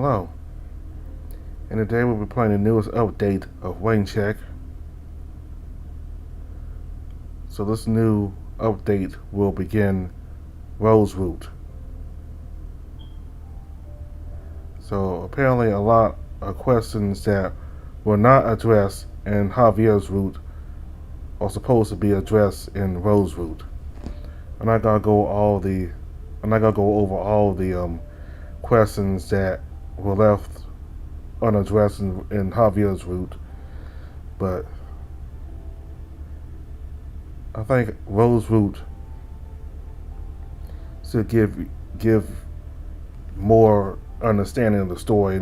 Hello, and today we'll be playing the newest update of Raincheck. So this new update will begin Rose Route. So apparently a lot of questions that were not addressed in Javier's route are supposed to be addressed in Rose Route. I'm not gonna go over all the questions that were left unaddressed in Javier's route, but I think Rose Route should give more understanding of the story,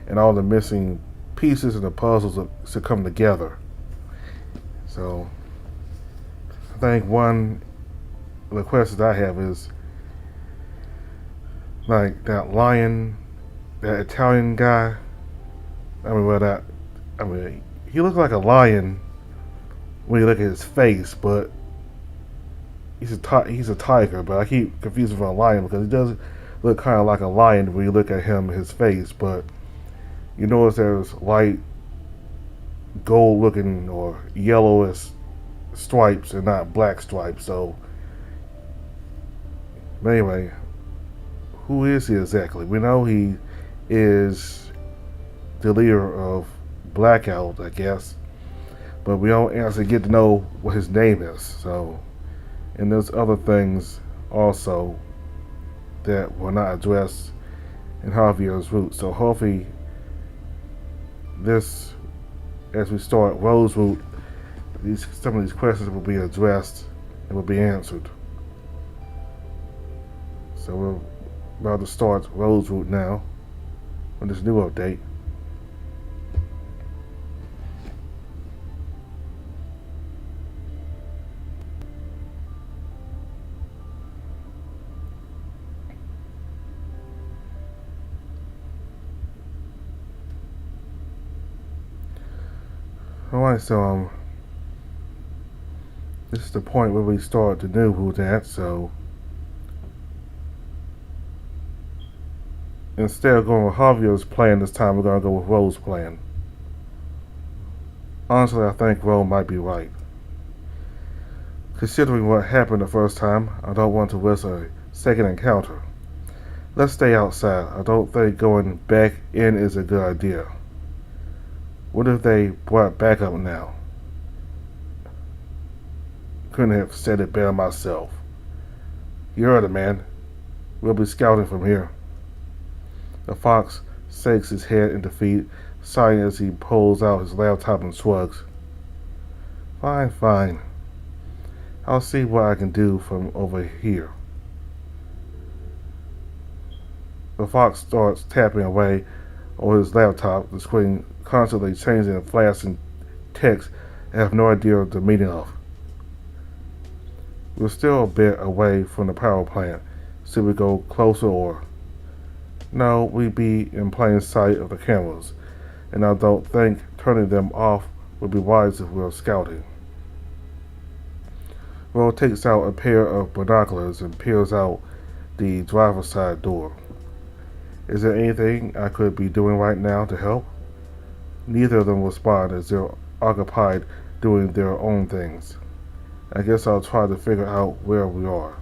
and all the missing pieces and the puzzles should come together. So I think one of the questions I have is like that lion, that Italian guy. He looks like a lion when you look at his face, but he's a tiger. But I keep confusing for a lion because he does look kind of like a lion when you look at his face. But you notice there's light gold looking or yellowish stripes and not black stripes. So, but anyway, who is he exactly? We know he is the leader of Blackout, I guess, but we don't actually get to know what his name is. So, and there's other things also that were not addressed in Javier's route. So hopefully this, as we start Rose route, some of these questions will be addressed and will be answered. So we're about to start Rose route now on this new update. Alright, so this is the point where we start the new route at, so instead of going with Javier's plan this time, we're gonna go with Rose's plan. Honestly, I think Rose might be right. Considering what happened the first time, I don't want to risk a second encounter. Let's stay outside. I don't think going back in is a good idea. What if they brought backup now? Couldn't have said it better myself. You heard it, man. We'll be scouting from here. The fox shakes his head in defeat, sighing as he pulls out his laptop and shrugs. Fine. I'll see what I can do from over here. The fox starts tapping away on his laptop, the screen constantly changing and flashing text I have no idea the meaning of. We're still a bit away from the power plant. Should we go closer or... No, we'd be in plain sight of the cameras, and I don't think turning them off would be wise if we're scouting. Will takes out a pair of binoculars and peers out the driver's side door. Is there anything I could be doing right now to help? Neither of them respond as they're occupied doing their own things. I guess I'll try to figure out where we are.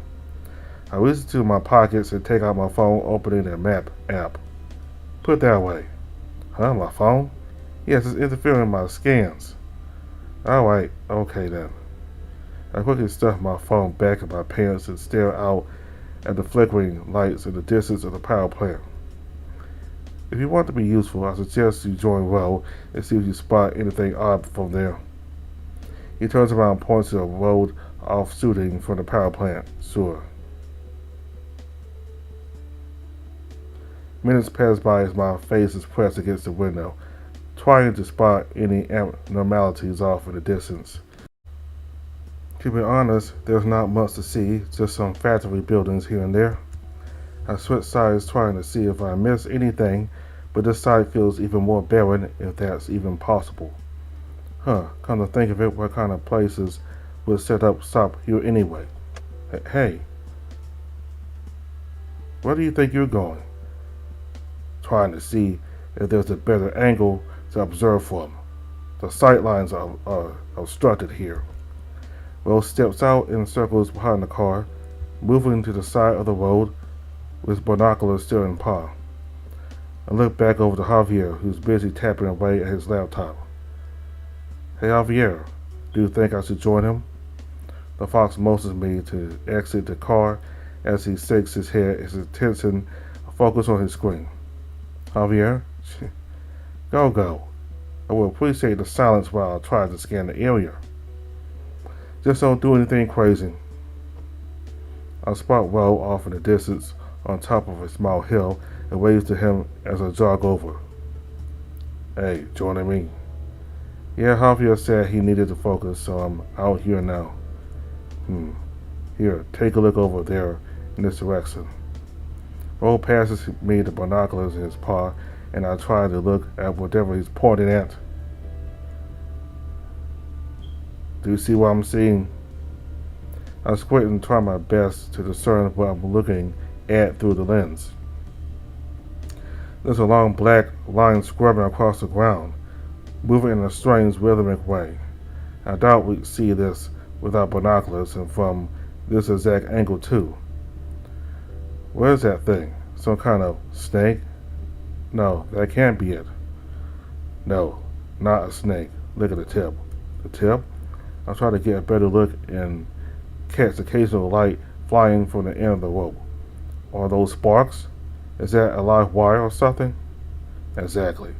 I reach into my pockets and take out my phone, opening a map app. Put it that way. Huh, my phone? Yes, it's interfering with my scans. Alright, okay then. I quickly stuff my phone back in my pants and stare out at the flickering lights in the distance of the power plant. If you want to be useful, I suggest you join Row and see if you spot anything odd from there. He turns around and points to a road off shooting from the power plant. Sure. Minutes pass by as my face is pressed against the window, trying to spot any abnormalities off in the distance. To be honest, there's not much to see, just some factory buildings here and there. I switch sides trying to see if I miss anything, but this side feels even more barren, if that's even possible. Come to think of it, what kind of places would set up shop here anyway? Hey, where do you think you're going? trying to see if there's a better angle to observe from. The sight lines are obstructed here. Will steps out and circles behind the car, moving to the side of the road with binoculars still in paw. I look back over to Javier, who's busy tapping away at his laptop. Hey Javier, do you think I should join him? The fox motions me to exit the car as he shakes his head, his attention focused on his screen. Javier? Go. I will appreciate the silence while I try to scan the area. Just don't do anything crazy. I spot Ro off in the distance on top of a small hill and waves to him as I jog over. Hey, joining me? Yeah, Javier said he needed to focus, so I'm out here now. Here, take a look over there in this direction. Ro passes me the binoculars in his paw, and I try to look at whatever he's pointing at. Do you see what I'm seeing? I squint and try my best to discern what I'm looking at through the lens. There's a long black line scrubbing across the ground, moving in a strange rhythmic way. I doubt we'd see this without binoculars and from this exact angle too. What is that thing? Some kind of snake? No, that can't be it. No, not a snake. Look at the tip. The tip? I try to get a better look and catch occasional light flying from the end of the rope. Are those sparks? Is that a live wire or something? Exactly.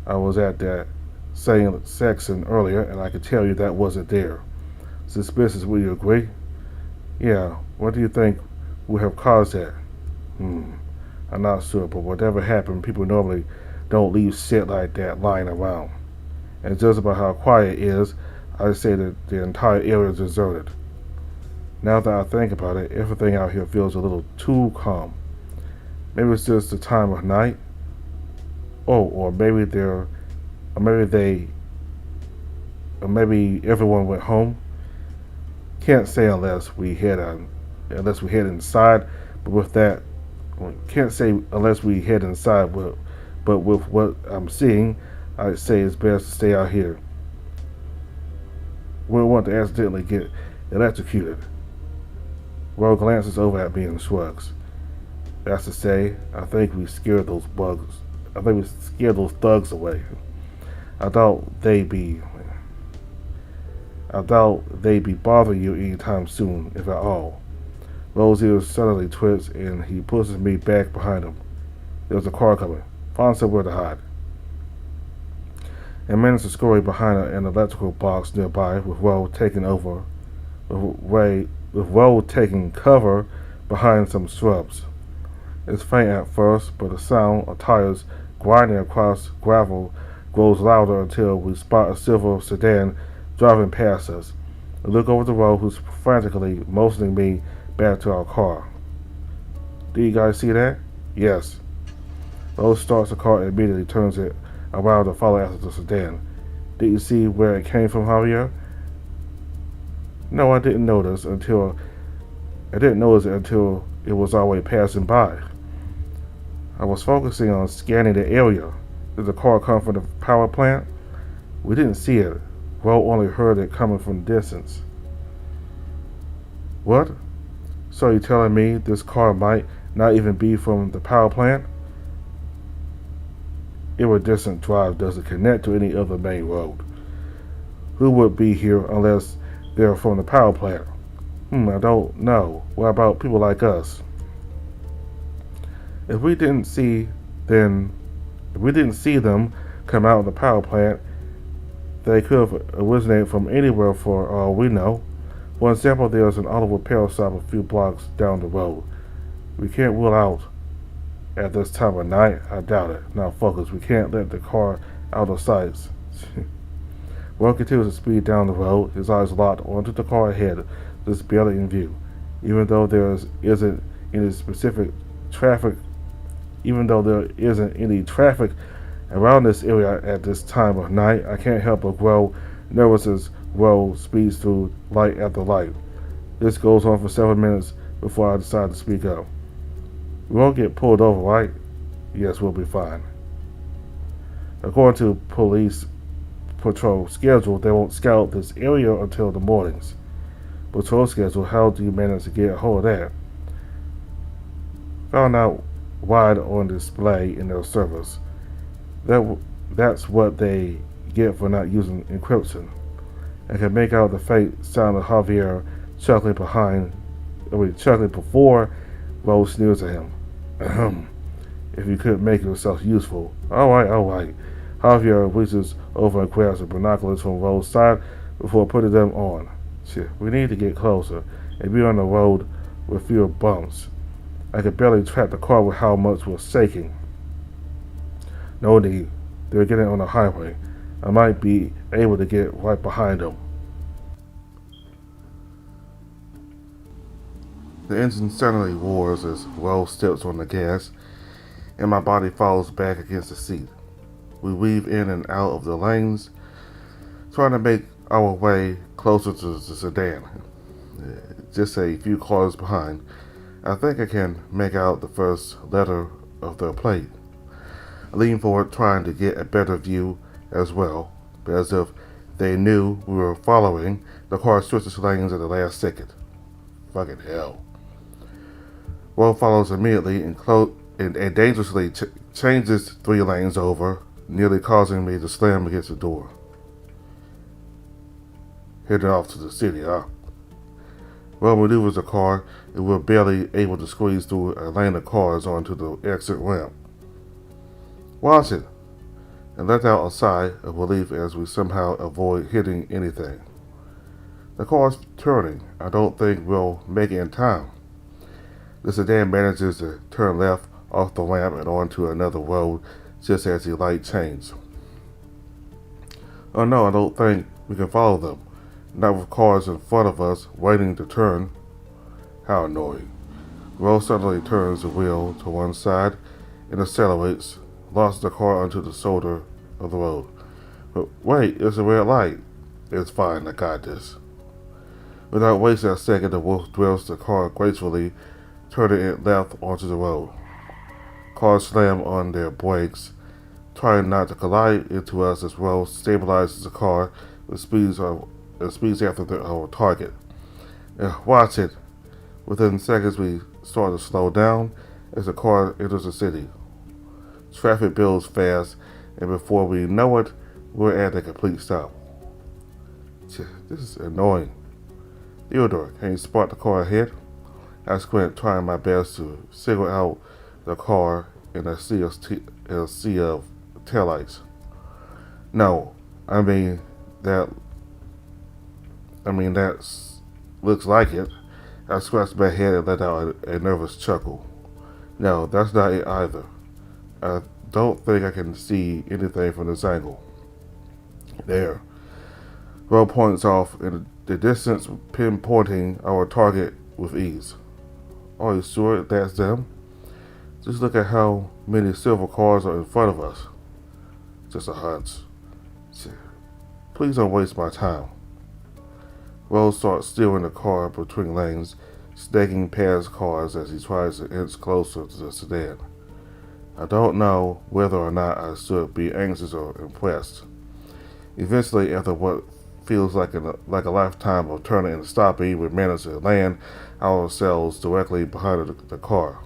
I was at that same section earlier and I could tell you that wasn't there. Suspicious, will you agree? Yeah, what do you think would have caused that? I'm not sure, but whatever happened, people normally don't leave shit like that lying around. And just about how quiet it is, I'd say that the entire area is deserted. Now that I think about it, everything out here feels a little too calm. Maybe it's just the time of night. Or maybe everyone went home. Can't say unless we head inside. But with that, can't say unless we head inside. But with what I'm seeing, I'd say it's best to stay out here. We don't want to accidentally get electrocuted. Ro glances over at me and shrugs. That's to say, I think we scared those thugs away. I doubt they'd be bothering you anytime soon, if at all. Ro's ears suddenly twitch and he pushes me back behind him. There's a car coming. Find somewhere to hide. And managed to scurry behind an electrical box nearby with Ro taking cover behind some shrubs. It's faint at first, but the sound of tires grinding across gravel grows louder until we spot a silver sedan driving past us. I look over the road, who's frantically motioning me back to our car. Do you guys see that? Yes. Rose starts the car and immediately turns it around to follow after the sedan. Did you see where it came from, Javier? No, I didn't notice it until it was already passing by. I was focusing on scanning the area. Did the car come from the power plant? We didn't see it. Ro only heard it coming from the distance. What? So you're telling me this car might not even be from the power plant? Equidistant Drive doesn't connect to any other main road. Who would be here unless they're from the power plant? I don't know. What about people like us? If we didn't see them come out of the power plant, they could have originated from anywhere for all we know. For example, there's an auto repair shop a few blocks down the road. We can't rule out at this time of night. I doubt it. Now focus, we can't let the car out of sight. Ro continues to speed down the road, his eyes locked onto the car ahead, just barely in view. Even though there isn't any traffic around this area at this time of night, I can't help but grow nervous as Ro speeds through light after light. This goes on for several minutes before I decide to speak up. We won't get pulled over, right? Yes, we'll be fine. According to police patrol schedule, they won't scout this area until the mornings. Patrol schedule, how do you manage to get a hold of that? Found out wide on display in their servers. That's what they get for not using encryption. I can make out the faint sound of Javier chuckling before Rose sneers at him. Ahem. If you could make yourself useful. Alright. Javier reaches over and grabs the binoculars from Rose's side before putting them on. Shit, we need to get closer and be on the road with fewer bumps. I could barely track the car with how much we're shaking. No need. They're getting on the highway. I might be able to get right behind them. The engine suddenly roars as Rose steps on the gas, and my body falls back against the seat. We weave in and out of the lanes, trying to make our way closer to the sedan. Just a few cars behind. I think I can make out the first letter of their plate. I lean forward, trying to get a better view as well, but as if they knew we were following, the car switches lanes at the last second. Fucking hell. Roe follows immediately and dangerously changes 3 lanes over, nearly causing me to slam against the door. Heading off to the city, huh? Roe maneuvers the car, and we're barely able to squeeze through a lane of cars onto the exit ramp. Watch it! And let out a sigh of relief as we somehow avoid hitting anything. The car's turning. I don't think we'll make it in time. The sedan manages to turn left off the ramp and onto another road just as the light changes. Oh no, I don't think we can follow them. Not with cars in front of us waiting to turn. How annoying. Rose suddenly turns the wheel to one side and accelerates, launches the car onto the shoulder of the road. But wait, it's a red light. It's fine, I got this. Without wasting a second, the wolf drills the car gracefully, turning it left onto the road. Cars slam on their brakes, trying not to collide into us as Rose stabilizes the car and speeds after our target. Watch it. Within seconds, we start to slow down as the car enters the city. Traffic builds fast, and before we know it, we're at a complete stop. This is annoying. Theodore, can you spot the car ahead? I squint, trying my best to single out the car in a sea of taillights. No, that looks like it. I scratched my head and let out a nervous chuckle. No, that's not it either. I don't think I can see anything from this angle. There. Roe points off in the distance, pinpointing our target with ease. Are you sure that's them? Just look at how many silver cars are in front of us. Just a hunch. Please don't waste my time. Rose starts steering the car between lanes, snaking past cars as he tries to inch closer to the sedan. I don't know whether or not I should be anxious or impressed. Eventually, after what feels like a lifetime of turning and stopping, we manage to land ourselves directly behind the car.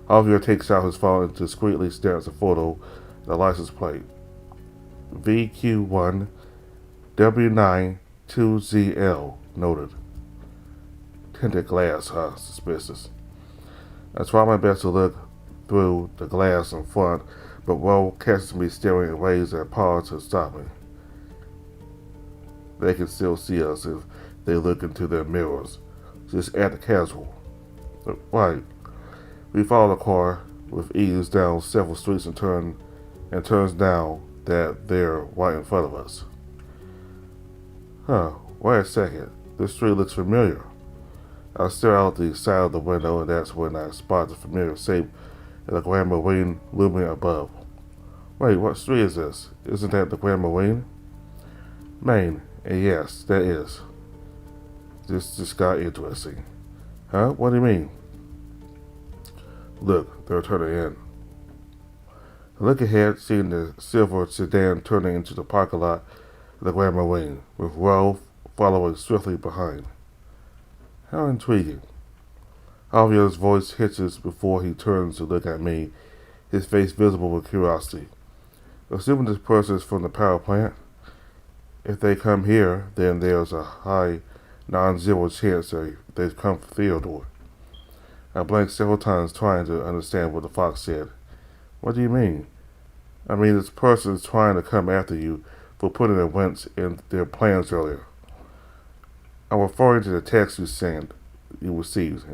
Javier takes out his phone and discreetly snaps a photo of the license plate. VQ1 W9 2ZL, noted. Tinted glass, huh? Suspicious. I try my best to look through the glass in front, but Roe catches me staring in ways that pause to stop me. They can still see us if they look into their mirrors. Just act casual. Right. We follow the car with ease down several streets and turns down that they're right in front of us. Wait a second. This street looks familiar. I stare out the side of the window, and that's when I spot the familiar shape of the Grand Marine looming above. Wait, what street is this? Isn't that the Grand Marine? Maine. And yes, that is. This just got interesting. Huh? What do you mean? Look, they're turning in. I look ahead, seeing the silver sedan turning into the parking lot of the Grand Marine, with Roe following swiftly behind. How intriguing. Javier's voice hitches before he turns to look at me, his face visible with curiosity. Assuming this person is from the power plant, if they come here, then there's a high non-zero chance they've come for Theodore. I blinked several times trying to understand what the fox said. What do you mean? I mean, this person is trying to come after you for putting a wrench in their plans earlier. I'm referring to the text you received.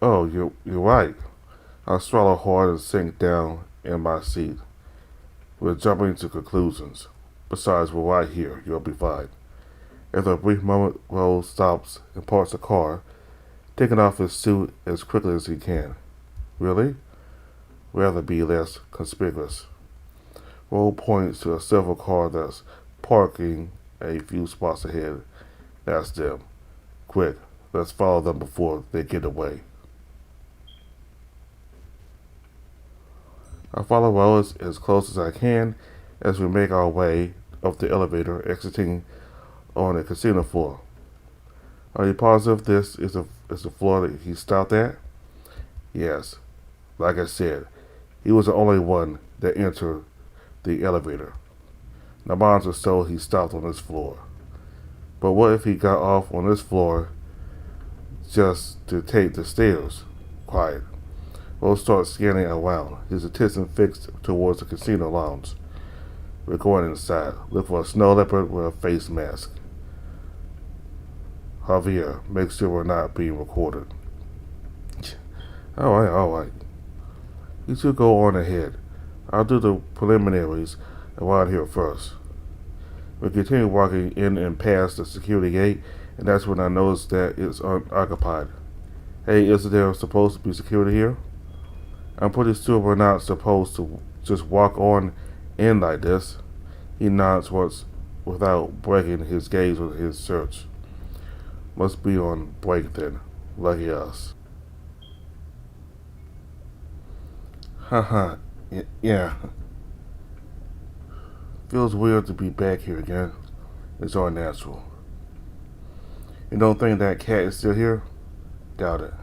Oh, you're right. I swallow hard and sink down in my seat. We're jumping to conclusions. Besides, we're right here. You'll be fine. After a brief moment, Rose stops and parks the car, taking off his suit as quickly as he can. Really? Rather be less conspicuous. Rose points to a silver car that's parking a few spots ahead. That's them. Quick, let's follow them before they get away. I follow Rose as close as I can as we make our way up the elevator, exiting on the casino floor. Are you positive this is the floor that he stopped at? Yes. Like I said, he was the only one that entered the elevator. The odds are so he stopped on this floor. But what if he got off on this floor just to take the stairs? Quiet. Rose starts scanning around, his attention fixed towards the casino lounge. We're going inside. Look for a snow leopard with a face mask. Javier, make sure we're not being recorded. All right. You two go on ahead. I'll do the preliminaries around here first. We continue walking in and past the security gate, and that's when I notice that it's unoccupied. Hey, isn't there supposed to be security here? I'm pretty sure we're not supposed to just walk on in like this. He nods once without breaking his gaze with his search. Must be on break then. Lucky us. Haha, yeah. Feels weird to be back here again. It's all natural. You don't think that cat is still here? Doubt it.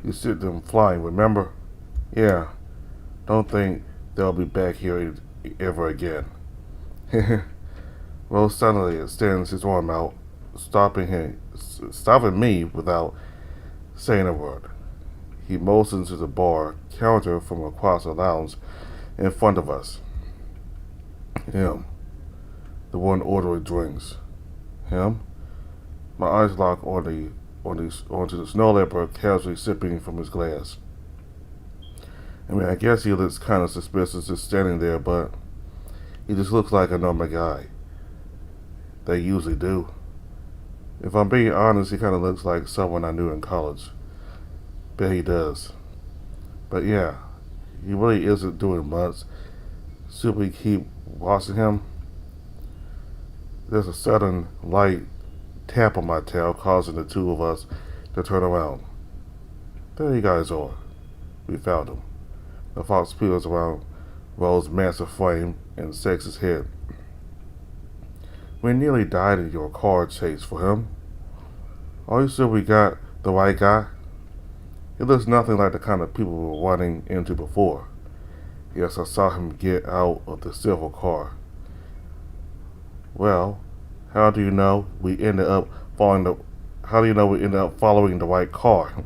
You see them flying, remember? Yeah. Don't think they'll be back here ever again. Well, suddenly extends his arm out, stopping me without saying a word. He motions to the bar counter from across the lounge in front of us. Him. The one ordering drinks. Him? My eyes lock onto the snow leopard casually sipping from his glass. I mean, I guess he looks kind of suspicious just standing there, but he just looks like a normal guy. They usually do. If I'm being honest, he kind of looks like someone I knew in college. Bet he does. But yeah, he really isn't doing much. Should we keep watching him? There's a sudden light tap on my tail, causing the two of us to turn around. There you guys are. We found him. The fox peels around Rose's massive frame and shakes his head. We nearly died in your car chase for him. Are you sure we got the right guy? He looks nothing like the kind of people we were running into before. Yes, I saw him get out of the silver car. Well, how do you know we ended up following the right car?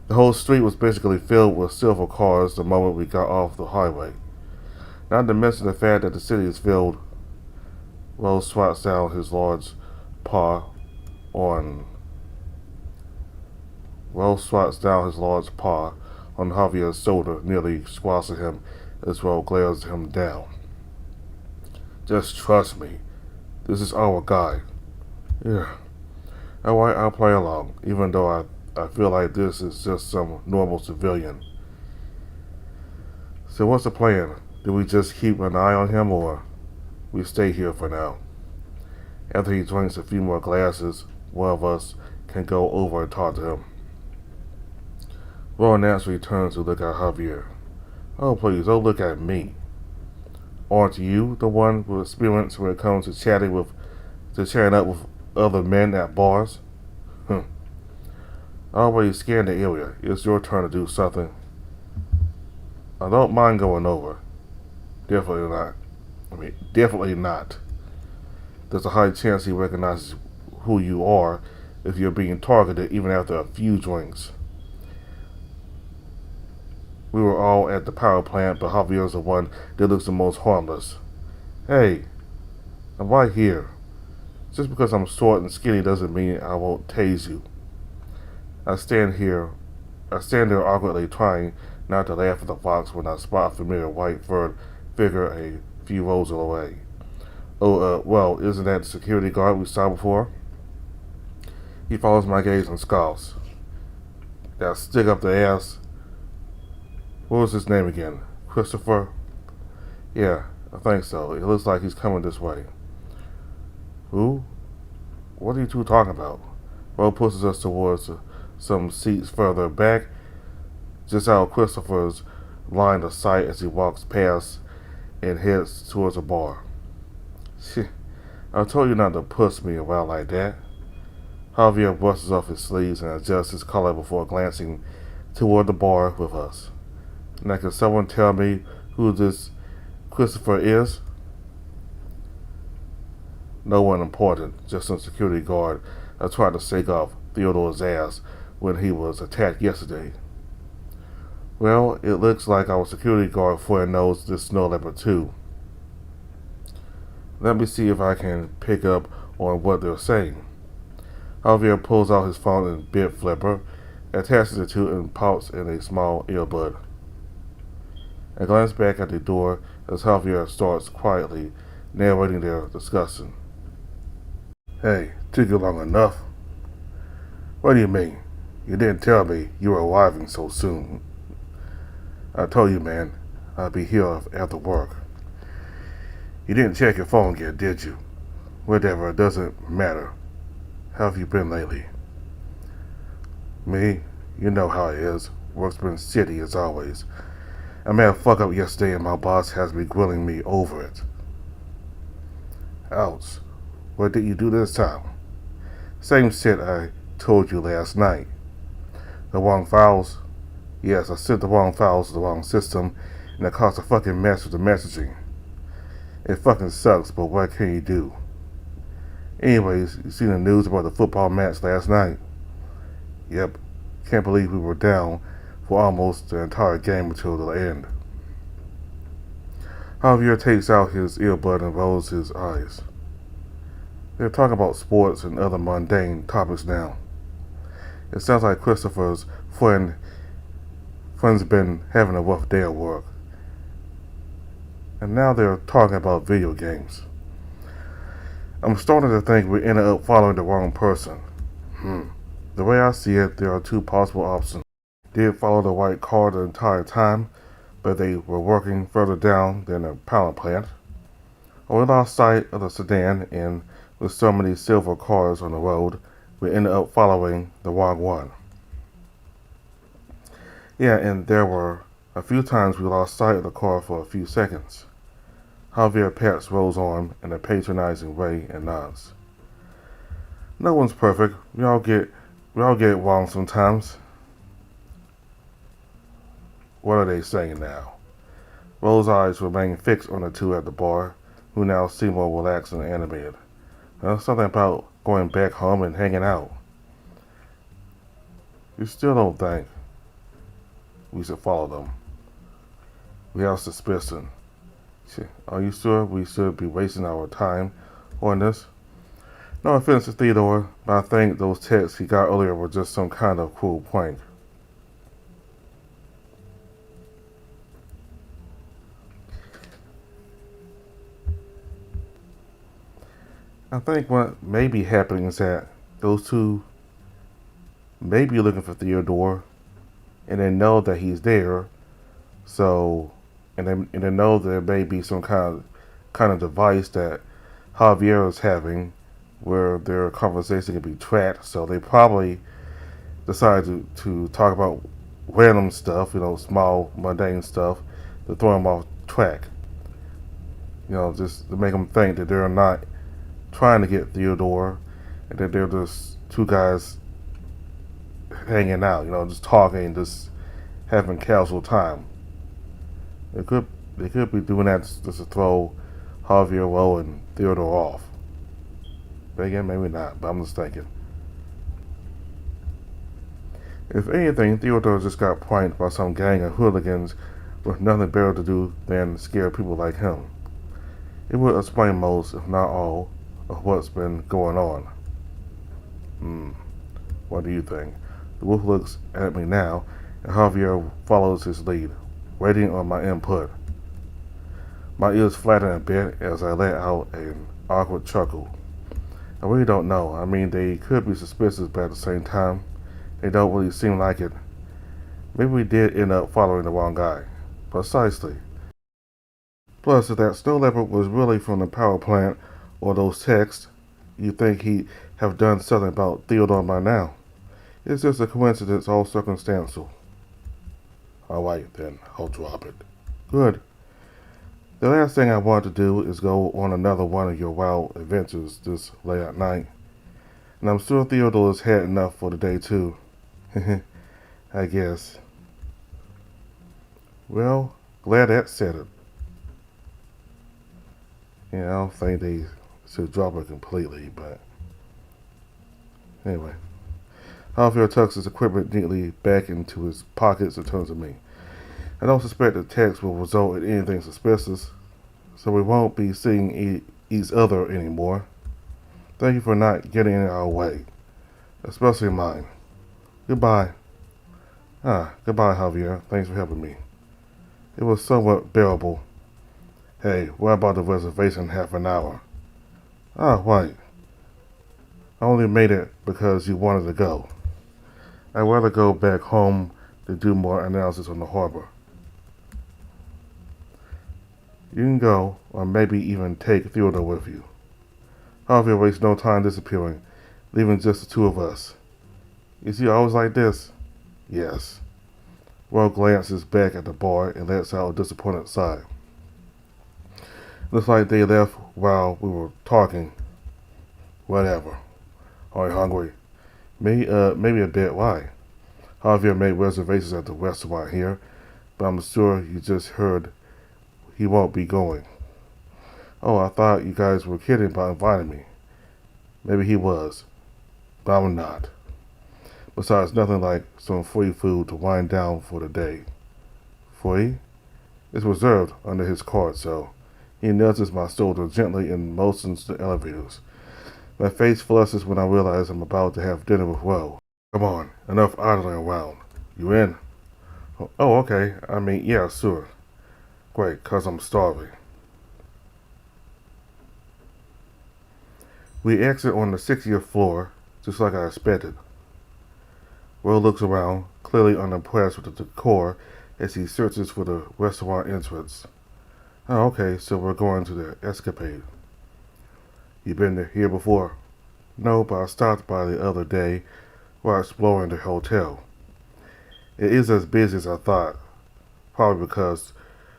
The whole street was basically filled with silver cars the moment we got off the highway. Not to mention the fact that the city is filled. Rose swats down his large paw on Javier's shoulder, nearly squashing him as Rose glares him down. Just trust me. This is our guy. Yeah. Alright, I'll play along, even though I feel like this is just some normal civilian. So what's the plan? Do we just keep an eye on him, or we stay here for now? After he drinks a few more glasses, one of us can go over and talk to him. Ron naturally turns to look at Javier. Oh, please, don't look at me. Aren't you the one with experience when it comes to chatting up with other men at bars? Hmm. I already scanned the area. It's your turn to do something. I don't mind going over. Definitely not. Definitely not. There's a high chance he recognizes who you are if you're being targeted even after a few drinks. We were all at the power plant, but Javier's the one that looks the most harmless. Hey, I'm right here. Just because I'm short and skinny doesn't mean I won't tase you. I stand here. I stand there awkwardly, trying not to laugh at the fox when I spot a familiar white furred figure a few rows away. Oh, well, isn't that the security guard we saw before? He follows my gaze and scoffs. That stick up the ass. What was his name again? Christopher? Yeah, I think so. It looks like he's coming this way. Who? What are you two talking about? Bo pushes us towards some seats further back, just out Christopher's line of sight as he walks past and heads towards a bar. Shit, I told you not to push me around like that. Javier brushes off his sleeves and adjusts his collar before glancing toward the bar with us. Now, can someone tell me who this Christopher is? No one important, just some security guard that tried to shake off Theodore's ass when he was attacked yesterday. Well, it looks like our security guard friend knows this snow leopard too. Let me see if I can pick up on what they're saying. Javier pulls out his phone and bit flipper, attaches it to and pouts in a small earbud. I glance back at the door as Javier starts quietly narrating their discussion. Hey, took you long enough. What do you mean? You didn't tell me you were arriving so soon. I told you, man, I'll be here after work. You didn't check your phone yet, did you? Whatever, it doesn't matter. How have you been lately? Me? You know how it is. Work's been shitty as always. I made a fuck up yesterday and my boss has me grilling me over it. Ouch. What did you do this time? Same shit I told you last night. The wrong files? Yes, I sent the wrong files to the wrong system and it caused a fucking mess with the messaging. It fucking sucks, but what can you do? Anyways, you seen the news about the football match last night? Yep. Can't believe we were down for almost the entire game until the end. Javier takes out his earbud and rolls his eyes. They're talking about sports and other mundane topics now. It sounds like Christopher's friend's been having a rough day at work. And now they're talking about video games. I'm starting to think we ended up following the wrong person. The way I see it, there are two possible options. They did follow the white car the entire time, but they were working further down than the power plant. Or we lost sight of the sedan, and with so many silver cars on the road, we ended up following the wrong one. Yeah, and there were a few times we lost sight of the car for a few seconds. Javier pats Rose's arm in a patronizing way and nods. No one's perfect. We all get it wrong sometimes. What are they saying now? Rose's eyes remain fixed on the two at the bar, who now seem more relaxed and animated. Something about going back home and hanging out. You still don't think we should follow them? We have suspicion. Are you sure we should be wasting our time on this? No offense to Theodore, but I think those texts he got earlier were just some kind of cruel prank. I think what may be happening is that those two may be looking for Theodore, and they know that he's there, so and they know there may be some kind of device that Javier is having where their conversation can be tracked. So they probably decided to talk about random stuff, small mundane stuff, to throw him off track. Just to make him think that they're not trying to get Theodore and that they're just two guys hanging out, just talking, just having casual time. They could be doing that just to throw Javier Lowe and Theodore off. But again, maybe not, but I'm just thinking. If anything, Theodore just got pranked by some gang of hooligans with nothing better to do than scare people like him. It would explain most, if not all, of what's been going on. What do you think? The wolf looks at me now, and Javier follows his lead, waiting on my input. My ears flatten a bit as I let out an awkward chuckle. I really don't know. I mean, they could be suspicious, but at the same time, they don't really seem like it. Maybe we did end up following the wrong guy. Precisely. Plus, if that snow leopard was really from the power plant or those texts, you'd think he'd have done something about Theodore by now. It's just a coincidence, all circumstantial. Alright then, I'll drop it. Good. The last thing I want to do is go on another one of your wild adventures this late at night. And I'm sure Theodore has had enough for the day too. I guess. Well, glad that said it. I don't think they should drop it completely, but anyway. Javier tucks his equipment neatly back into his pockets and turns to me. I don't suspect the text will result in anything suspicious, so we won't be seeing each other anymore. Thank you for not getting in our way, especially mine. Goodbye. Goodbye, Javier. Thanks for helping me. It was somewhat bearable. Hey, what about the reservation in half an hour? Right. I only made it because you wanted to go. I'd rather go back home to do more analysis on the harbor. You can go, or maybe even take Theodore with you. Javier wastes no time disappearing, leaving just the two of us. Is he always like this? Yes. Will glances back at the bar and lets out a disappointed sigh. Looks like they left while we were talking. Whatever. Are you hungry? Me, maybe a bit. Why? Javier made reservations at the restaurant here, but I'm sure you just heard he won't be going. Oh, I thought you guys were kidding about inviting me. Maybe he was, but I'm not. Besides, nothing like some free food to wind down for the day. Free? It's reserved under his card, so he nudges my shoulder gently and motions the elevators. My face flushes when I realize I'm about to have dinner with Ro. Come on, enough idling around. You in? Oh, okay. I mean, yeah, sure. Great, 'cause I'm starving. We exit on the 60th floor, just like I expected. Ro looks around, clearly unimpressed with the decor as he searches for the restaurant entrance. Oh, okay, so we're going to the escapade. You been here before? No, but I stopped by the other day while exploring the hotel. It is as busy as I thought, probably because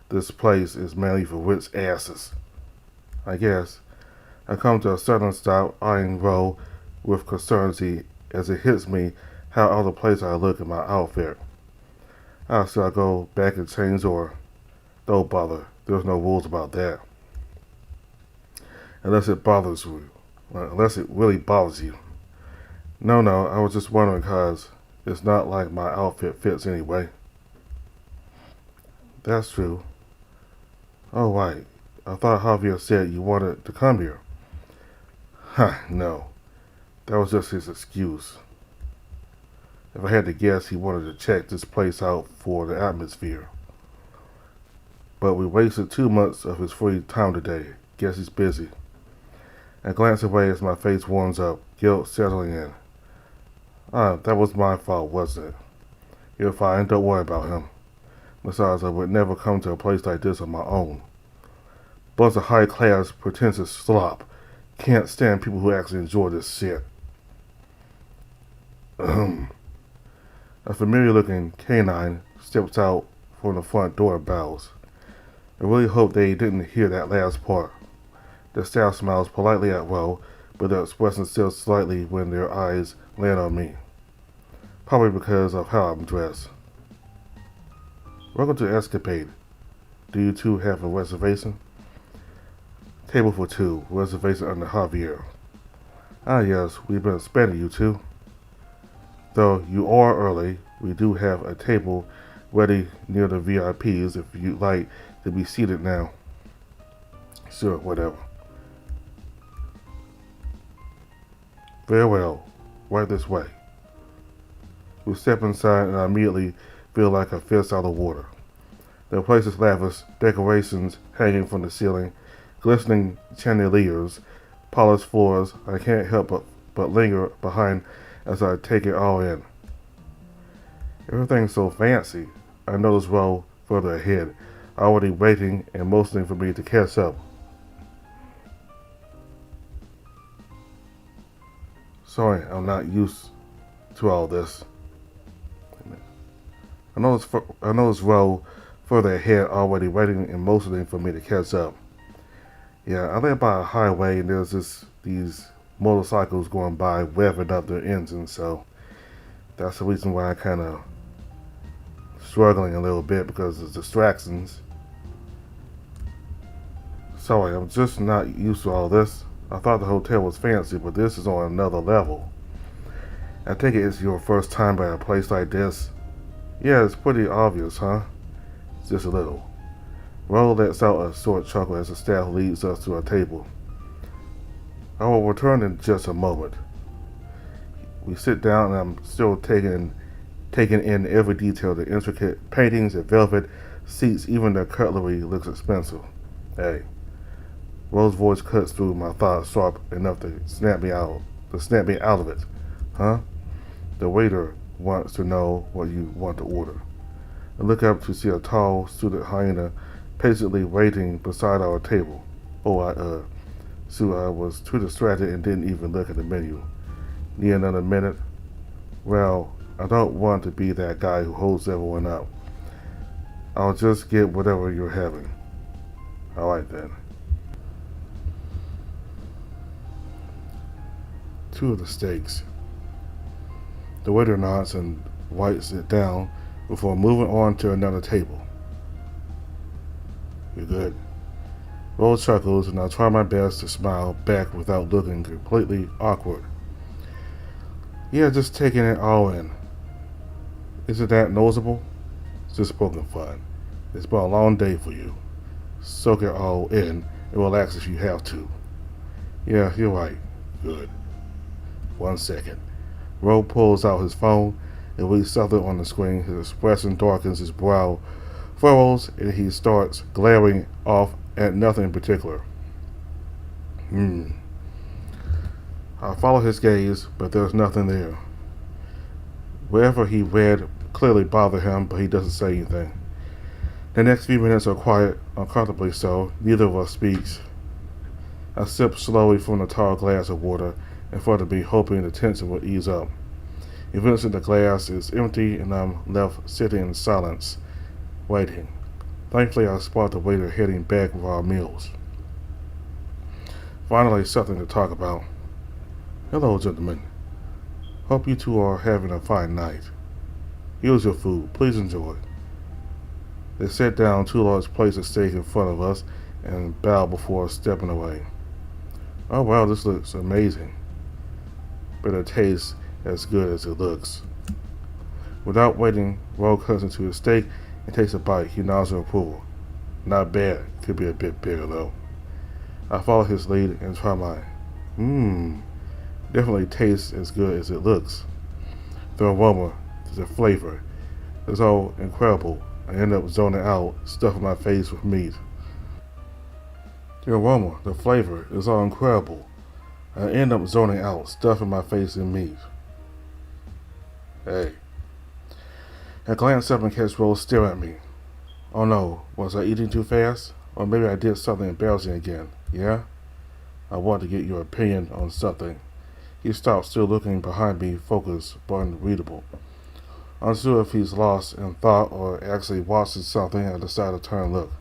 this place is mainly for rich asses. I guess. I come to a sudden stop, eyeing Ro with concern as it hits me how out of place I look in my outfit. Should I go back and change or... Don't bother. There's no rules about that. Unless it bothers you. Unless it really bothers you. No, I was just wondering because it's not like my outfit fits anyway. That's true. Oh, right. I thought Javier said you wanted to come here. No. That was just his excuse. If I had to guess, he wanted to check this place out for the atmosphere. But we wasted 2 months of his free time today. Guess he's busy. I glance away as my face warms up, guilt settling in. That was my fault, wasn't it? You're fine, don't worry about him. Besides, I would never come to a place like this on my own. Bunch of high-class, pretentious slop. Can't stand people who actually enjoy this shit. A familiar-looking canine steps out from the front door and bows. I really hope they didn't hear that last part. The staff smiles politely at Ro, but their expression tilts slightly when their eyes land on me. Probably because of how I'm dressed. Welcome to Escapade. Do you two have a reservation? Table for two. Reservation under Javier. Ah yes, we've been expecting you two. Though you are early, we do have a table ready near the VIPs if you'd like to be seated now. Sure, whatever. Very well. Right this way. We step inside and I immediately feel like a fish out of water. The place is lavish, decorations hanging from the ceiling, glistening chandeliers, polished floors. I can't help but linger behind as I take it all in. Everything's so fancy. I notice Ro further ahead, already waiting and motioning for me to catch up. Sorry, I'm not used to all this. I notice Ro further ahead, already waiting and motioning for me to catch up. Yeah, I live by a highway and there's these motorcycles going by revving up their engines, so that's the reason why I kind of struggling a little bit because of distractions. Sorry, I'm just not used to all this. I thought the hotel was fancy, but this is on another level. I take it it's your first time by a place like this. Yeah, it's pretty obvious, huh? Just a little. Ro lets out a short chuckle as the staff leads us to a table. I will return in just a moment. We sit down and I'm still taking in every detail. The intricate paintings, the velvet seats, even the cutlery looks expensive. Hey. Ro's voice cuts through my thoughts sharp enough to snap me out of it. Huh? The waiter wants to know what you want to order. I look up to see a tall, suited hyena patiently waiting beside our table. So I was too distracted and didn't even look at the menu. Need another minute? Well, I don't want to be that guy who holds everyone up. I'll just get whatever you're having. Alright then. Two of the steaks. The waiter nods and wipes it down before moving on to another table. You're good. Ro chuckles and I try my best to smile back without looking completely awkward. Yeah, just taking it all in. Isn't that noticeable? It's just poking fun. It's been a long day for you. Soak it all in and relax if you have to. Yeah, you're right. Good. 1 second. Ro pulls out his phone and reads something on the screen. His expression darkens, his brow furrows, and he starts glaring off at nothing in particular. I follow his gaze, but there's nothing there. Wherever he read clearly bothered him, but he doesn't say anything. The next few minutes are quiet, uncomfortably so. Neither of us speaks. I sip slowly from the tall glass of water in front of me, hoping the tension will ease up. Eventually the glass is empty and I'm left sitting in silence, waiting. Thankfully I spot the waiter heading back with our meals. Finally, something to talk about. Hello, gentlemen. Hope you two are having a fine night. Here's your food. Please enjoy. They set down 2 large plates of steak in front of us and bowed before stepping away. Oh wow, this looks amazing. But it tastes as good as it looks. Without waiting, Ro cuts into his steak and takes a bite. He nods in approval. Not bad. Could be a bit bigger though. I follow his lead and try mine. Definitely tastes as good as it looks. The aroma, the flavor, is all incredible. I end up zoning out, stuffing my face with meat. The aroma, the flavor, is all incredible. I end up zoning out, stuffing my face in meat. Hey. I glance up and catch Rose staring at me. Oh no, was I eating too fast? Or maybe I did something embarrassing again, yeah? I want to get your opinion on something. He stops, still looking behind me, focused but unreadable. Unsure if he's lost in thought or actually watching something, I decide to turn and look.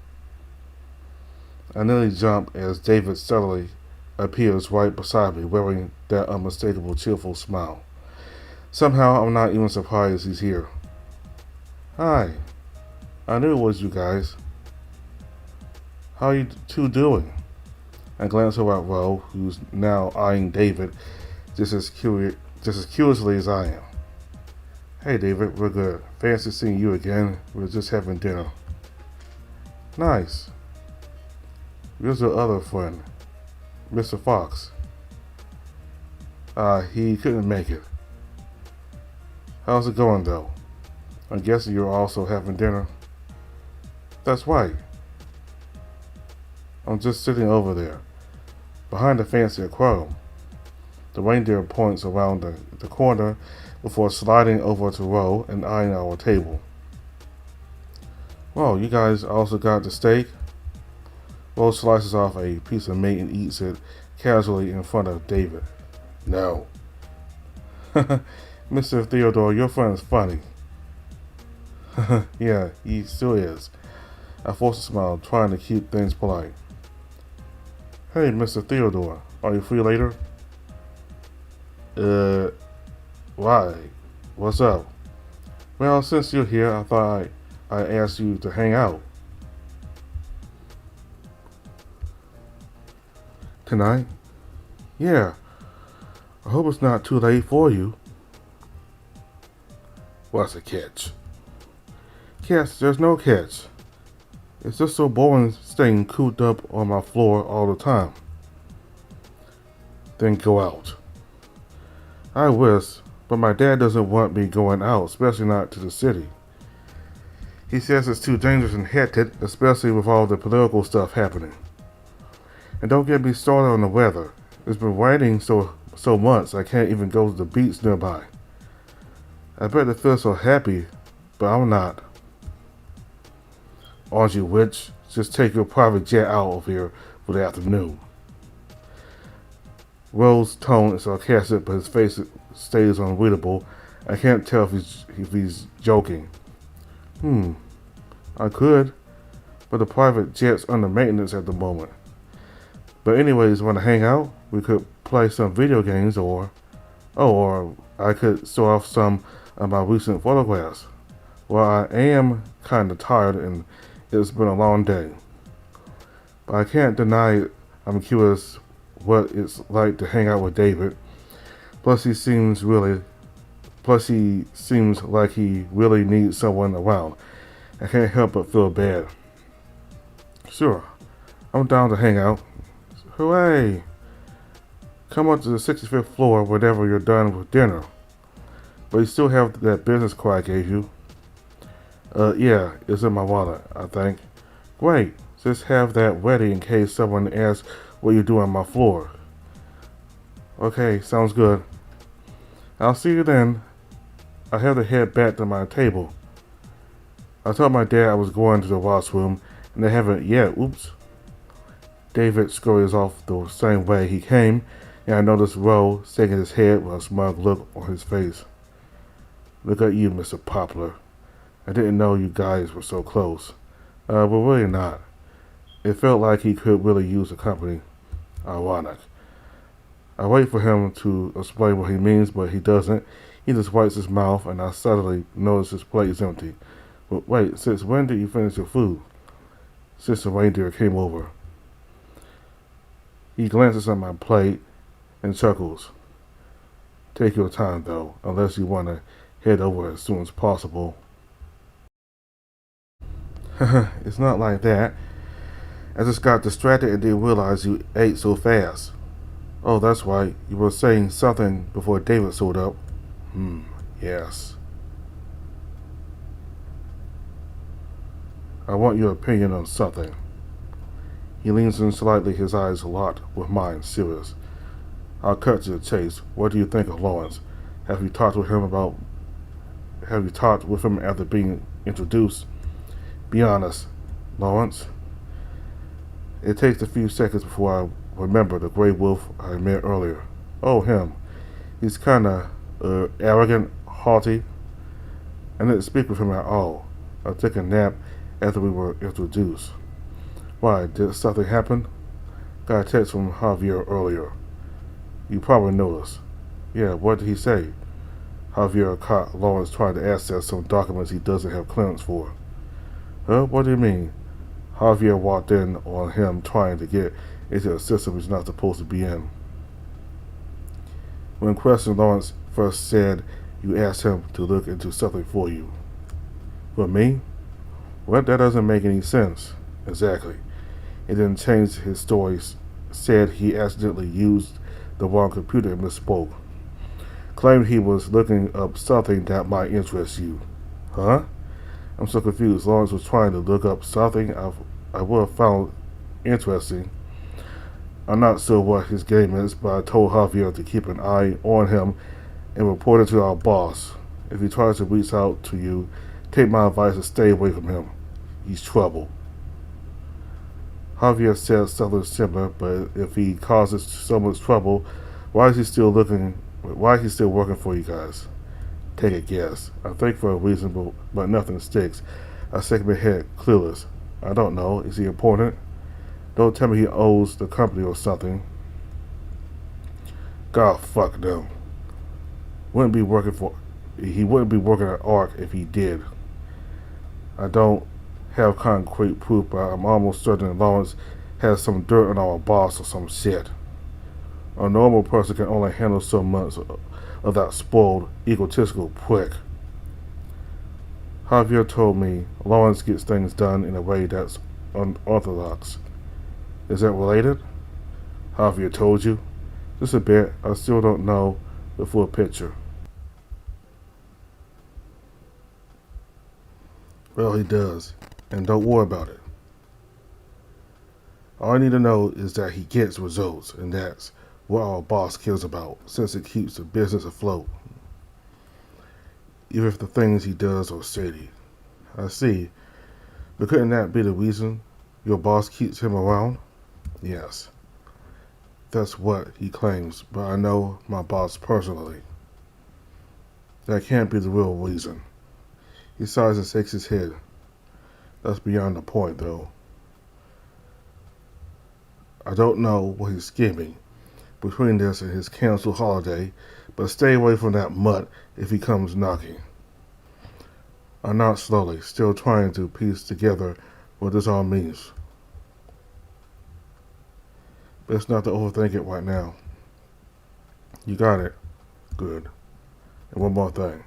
I nearly jump as David suddenly appears right beside me, wearing that unmistakable cheerful smile. Somehow, I'm not even surprised he's here. Hi, I knew it was you guys. How are you two doing? I glance over at Ro, who's now eyeing David just as curiously as I am. Hey David, we're good. Fancy seeing you again. We're just having dinner. Nice. Where's your other friend, Mr. Fox? He couldn't make it. How's it going though? I'm guessing you're also having dinner. That's right. I'm just sitting over there, behind the fancy aquarium. The reindeer points around the corner before sliding over to Ro and eyeing our table. Well, you guys also got the steak? Ro slices off a piece of meat and eats it casually in front of David. No. Mr. Theodore, your friend is funny. Yeah, he still is. I force a smile, trying to keep things polite. Hey, Mr. Theodore, are you free later? Why? What's up? Well, since you're here, I thought I'd ask you to hang out. Tonight? Yeah. I hope it's not too late for you. What's the catch? Catch? There's no catch. It's just so boring staying cooped up on my floor all the time. Then go out. I wish, but my dad doesn't want me going out, especially not to the city. He says it's too dangerous and hectic, especially with all the political stuff happening. And don't get me started on the weather. It's been raining so much I can't even go to the beach nearby. I bet they feel so happy, but I'm not. Aren't you, witch? Just take your private jet out of here for the afternoon. Ro's tone is sarcastic, but his face stays unreadable. I can't tell if he's joking. I could, but the private jet's under maintenance at the moment. But anyways, want to hang out? We could play some video games, or I could show off some of my recent photographs. Well, I am kind of tired and it's been a long day. But I can't deny I'm curious what it's like to hang out with David. Plus he seems like he really needs someone around. I can't help but feel bad. Sure, I'm down to hang out. Hooray! Come up to the 65th floor whenever you're done with dinner. But you still have that business card I gave you. Yeah, it's in my wallet, I think. Great, just have that ready in case someone asks what you do on my floor. Okay, sounds good. I'll see you then. I have to head back to my table. I told my dad I was going to the washroom, and they haven't yet. Oops. David scurries off the same way he came, and I noticed Ro shaking his head with a smug look on his face. Look at you, Mr. Poplar. I didn't know you guys were so close. We're really not. It felt like he could really use the company. Ironic. I wait for him to explain what he means, but he doesn't. He just wipes his mouth, and I suddenly notice his plate is empty. But wait, since when did you finish your food? Since the reindeer came over. He glances at my plate and chuckles. Take your time, though, unless you want to head over as soon as possible. It's not like that. I just got distracted and didn't realize you ate so fast. Oh, that's right. You were saying something before David showed up. Yes. I want your opinion on something. He leans in slightly, his eyes locked with mine, serious. I'll cut to the chase. What do you think of Lawrence? Have you talked with him after being introduced? Be honest, Lawrence. It takes a few seconds before I remember the gray wolf I met earlier. Oh, him. He's kinda arrogant, haughty. I didn't speak with him at all. I took a nap after we were introduced. Why, did something happen? Got a text from Javier earlier. You probably noticed. Yeah, what did he say? Javier caught Lawrence trying to access some documents he doesn't have clearance for. Huh? What do you mean? Javier walked in on him trying to get into a system he's not supposed to be in. When questioned, Lawrence first said you asked him to look into something for you. For me? Well, that doesn't make any sense. Exactly. He then changed his story, said he accidentally used the wrong computer and misspoke. Claimed he was looking up something that might interest you. Huh? I'm so confused. Lawrence was trying to look up something I would have found interesting. I'm not sure what his game is, but I told Javier to keep an eye on him and report it to our boss. If he tries to reach out to you, take my advice and stay away from him. He's trouble. Javier said something similar, but if he causes so much trouble, why is he still working for you guys? Take a guess. I think for a reason, but nothing sticks. I shake my head, clueless. I don't know. Is he important? Don't tell me he owes the company or something. God, fuck no. He wouldn't be working at ARC if he did. I don't have concrete proof, but I'm almost certain Lawrence has some dirt on our boss or some shit. A normal person can only handle so much of that spoiled, egotistical prick. Javier told me Lawrence gets things done in a way that's unorthodox. Is that related? Javier told you? Just a bit. I still don't know the full picture. Well, he does. And don't worry about it. All I need to know is that he gets results, and that's what our boss cares about, since it keeps the business afloat. Even if the things he does are shady. I see. But couldn't that be the reason your boss keeps him around? Yes. That's what he claims, but I know my boss personally. That can't be the real reason. He sighs and shakes his head. That's beyond the point, though. I don't know what he's scheming between this and his canceled holiday, but stay away from that mutt if he comes knocking. I nod slowly, still trying to piece together what this all means. Best not to overthink it right now. You got it. Good. And one more thing.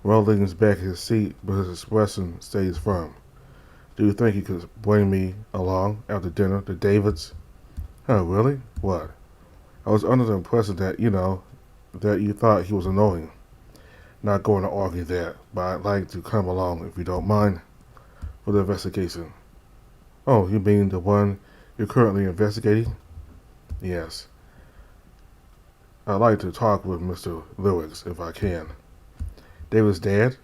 Ron leans back in his seat, but his expression stays firm. Do you think you could bring me along after dinner to David's? Oh, really? What? I was under the impression that you thought he was annoying. Not going to argue that, but I'd like to come along if you don't mind, for the investigation. Oh, you mean the one you're currently investigating? Yes. I'd like to talk with Mr. Lewis if I can. David's dead?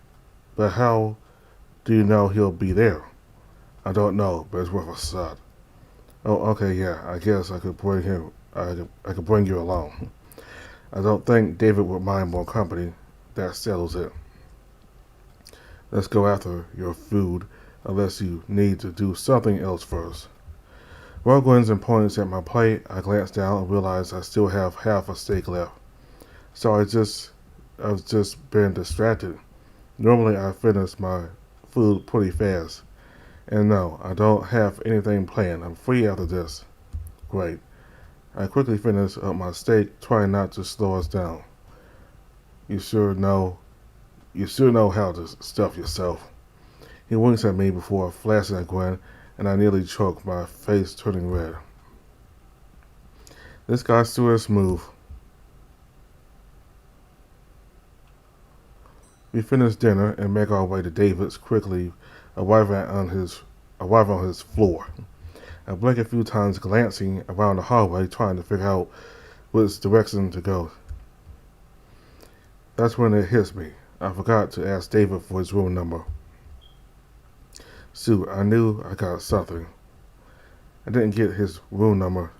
But how do you know he'll be there? I don't know, but it's worth a shot. Oh, okay, yeah, I guess I could bring him. I could bring you along. I don't think David would mind more company. That settles it. Let's go after your food, unless you need to do something else first. Ron grins and points at my plate. I glance down and realize I still have half a steak left. So I've just been distracted. Normally I finish my food pretty fast. And no, I don't have anything planned. I'm free after this. Great. I quickly finish up my steak, trying not to slow us down. You sure know how to stuff yourself. He winks at me before flashing a grin, and I nearly choke, my face turning red. This guy's sure smooth. We finish dinner and make our way to David's, quickly arriving on his floor. I blink a few times, glancing around the hallway, trying to figure out which direction to go. That's when it hits me. I forgot to ask David for his room number. Shoot, I knew I got something. I didn't get his room number.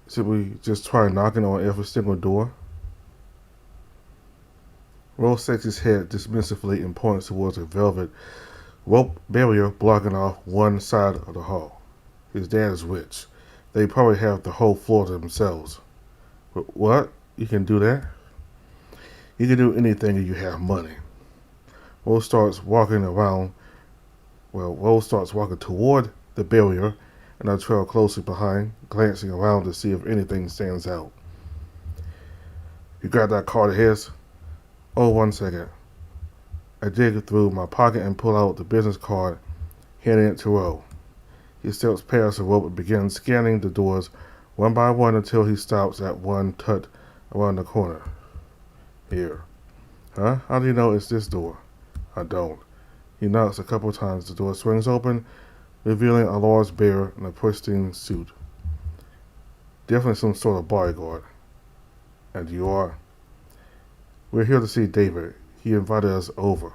Should we just try knocking on every single door? Rose shakes his head dismissively and points towards a velvet Rope barrier blocking off one side of the hall. His dad is rich. They probably have the whole floor to themselves. What? You can do that? You can do anything if you have money. Rose starts walking around. Rose starts walking toward the barrier, and I trail closely behind, glancing around to see if anything stands out. You got that card of his? Oh, 1 second. I dig through my pocket and pull out the business card, handing it to Ro. He steps past the rope and begins scanning the doors one by one until he stops at one tucked around the corner. Here. Huh? How do you know it's this door? I don't. He knocks a couple times. The door swings open, revealing a large bear in a pristine suit. Definitely some sort of bodyguard. And you are? We're here to see David. He invited us over.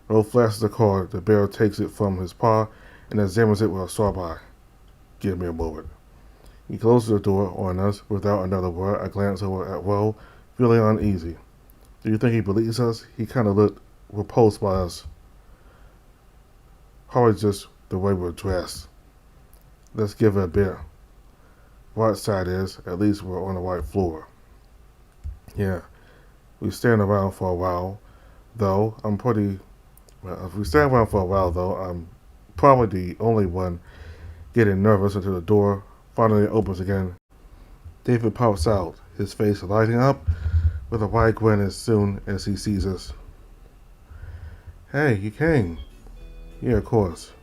Ro flashes the card. The bear takes it from his paw and examines it with a sharp eye. Give me a moment. He closes the door on us without another word. I glance over at Ro, feeling uneasy. Do you think he believes us? He kind of looked repulsed by us. Probably just the way we're dressed. Let's give it a bit. Right side is, at least we're on the right floor. Yeah, we stand around for a while, though. If we stand around for a while, though, I'm probably the only one getting nervous until the door finally opens again. David pops out, his face lighting up with a wide grin as soon as he sees us. Hey, you came. Yeah, of course.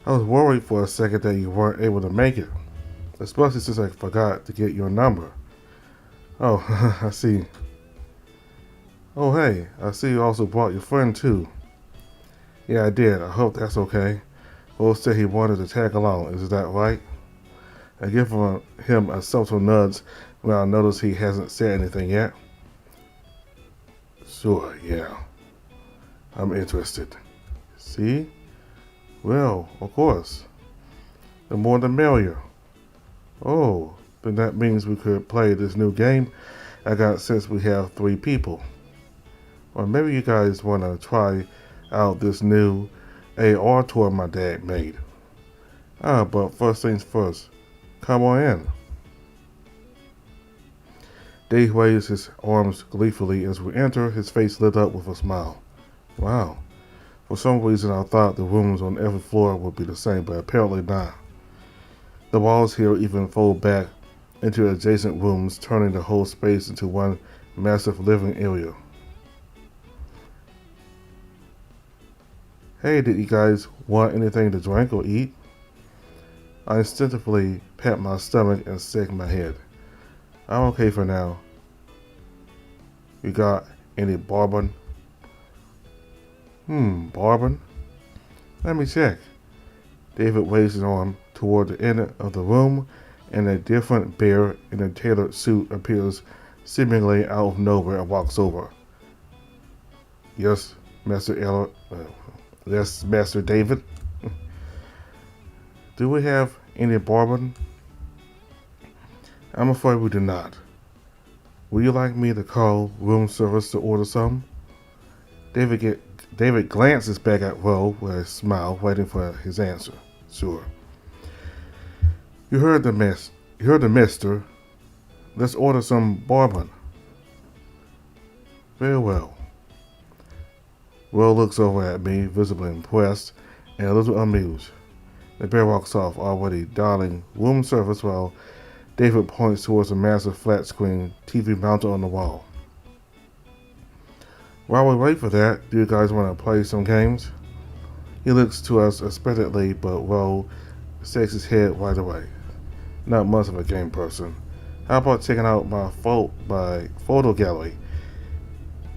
I was worried for a second that you weren't able to make it, especially since I forgot to get your number. Oh, I see. Oh, hey, I see you also brought your friend, too. Yeah, I did. I hope that's okay. Will said he wanted to tag along. Is that right? I give him a subtle nudge when I notice he hasn't said anything yet. Sure, yeah. I'm interested. See? Well, of course. The more the merrier. Oh, then that means we could play this new game I got since we have 3 people. Or maybe you guys want to try out this new AR toy my dad made. But first things first. Come on in. Dave waves his arms gleefully as we enter, his face lit up with a smile. Wow. For some reason I thought the rooms on every floor would be the same, but apparently not. The walls here even fold back into adjacent rooms, turning the whole space into one massive living area. Hey, did you guys want anything to drink or eat? I instinctively pat my stomach and shake my head. I'm okay for now. You got any bourbon? Bourbon? Let me check. David waves his arm toward the end of the room, and a different bear in a tailored suit appears seemingly out of nowhere and walks over. Yes, Master David. Do we have any bourbon? I'm afraid we do not. Would you like me to call room service to order some? David glances back at Ro with a smile, waiting for his answer. Sure. You heard the mister. Let's order some bourbon. Very well. Ro looks over at me, visibly impressed and a little amused. The bear walks off, already dialing room service while David points towards a massive flat screen TV mounted on the wall. While we wait for that, do you guys want to play some games? He looks to us expectantly, but Ro shakes his head right away. Not much of a game person. How about checking out my photo gallery?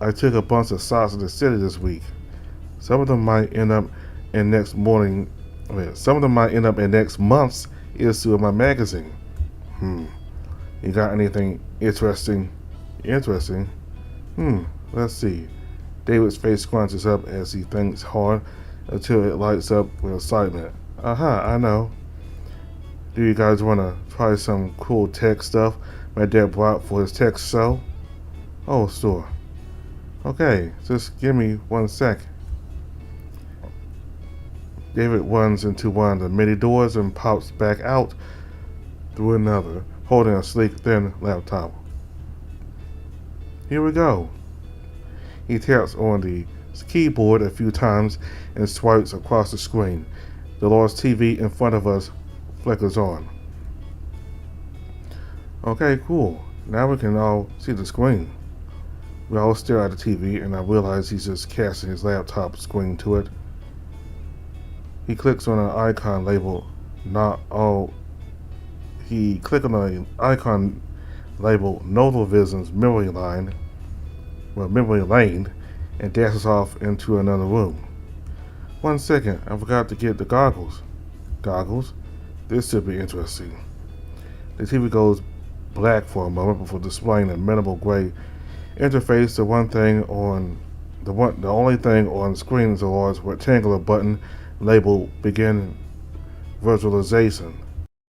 I took a bunch of shots of the city this week. Some of them might end up in next month's issue of my magazine. You got anything interesting? Let's see. David's face scrunches up as he thinks hard until it lights up with excitement. I know. Do you guys want to try some cool tech stuff my dad brought for his tech show? Oh, sure. Okay, just give me 1 sec. David runs into one of the many doors and pops back out through another, holding a sleek, thin laptop. Here we go. He taps on the keyboard a few times and swipes across the screen. The large TV in front of us flickers on. Okay, cool. Now we can all see the screen. We all stare at the TV, and I realize he's just casting his laptop screen to it. He clicks on an icon labeled "Not All." He clicks on an icon labeled "Nodal Vision's Memory Lane," and dashes off into another room. 1 second, I forgot to get the goggles. Goggles? This should be interesting. The TV goes black for a moment before displaying a minimal gray interface. The only thing on the screen is a large rectangular button labeled "Begin Visualization."